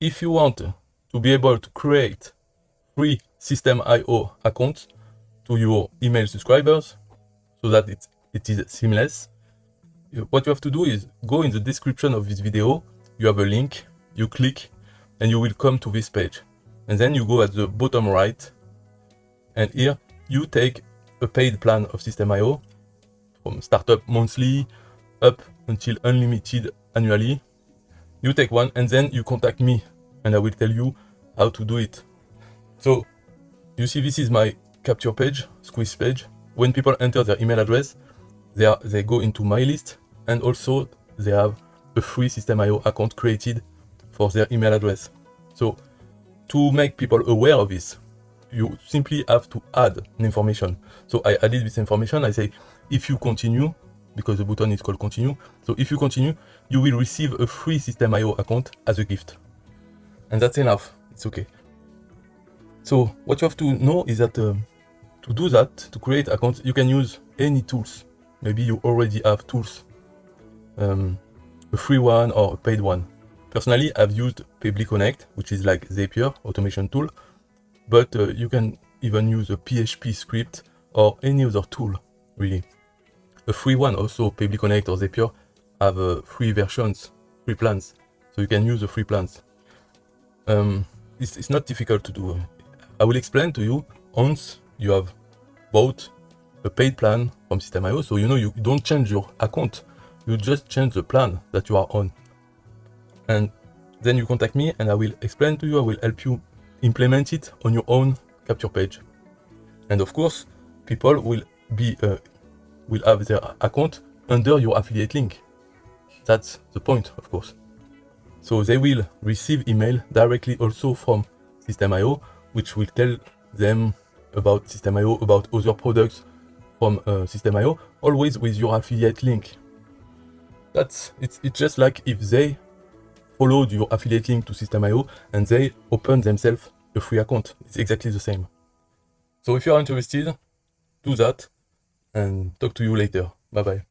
if you want to be able to create free SystemeIO accounts to your email subscribers so that it is seamless, what you have to do is go in the description of this video. You have a link, you click, and you will come to this page. And then you go at the bottom right, and here you take a paid plan of SystemeIO from startup monthly up until unlimited annually. You take one and then you contact me and I will tell you how to do it. So you see, this is my capture page, squeeze page. When people enter their email address, they go into my list, and also they have a free SystemeIO account created for their email address. So to make people aware of this, you simply have to add an information. So I added this information. I say, if you continue, because the button is called continue. So if you continue, you will receive a free SystemeIO account as a gift. And that's enough. It's okay. So what you have to know is that to do that, to create accounts, you can use any tools. Maybe you already have tools, a free one or a paid one. Personally, I've used Pebble Connect, which is like Zapier automation tool, but you can even use a PHP script or any other tool, really. A free one also, Pebble Connect or Zapier, have free versions, free plans, so you can use the free plans. It's not difficult to do. I will explain to you once you have bought a paid plan from SystemeIO, so you don't change your account, you just change the plan that you are on. And then you contact me and I will explain to you, I will help you implement it on your own capture page. And of course, people will have their account under your affiliate link. That's the point, of course. So they will receive email directly also from SystemeIO, which will tell them about SystemeIO, about other products from SystemeIO, always with your affiliate link. It's just like if they followed your affiliate link to SystemeIO and they open themselves a free account. It's exactly the same. So if you are interested, do that and talk to you later. Bye bye.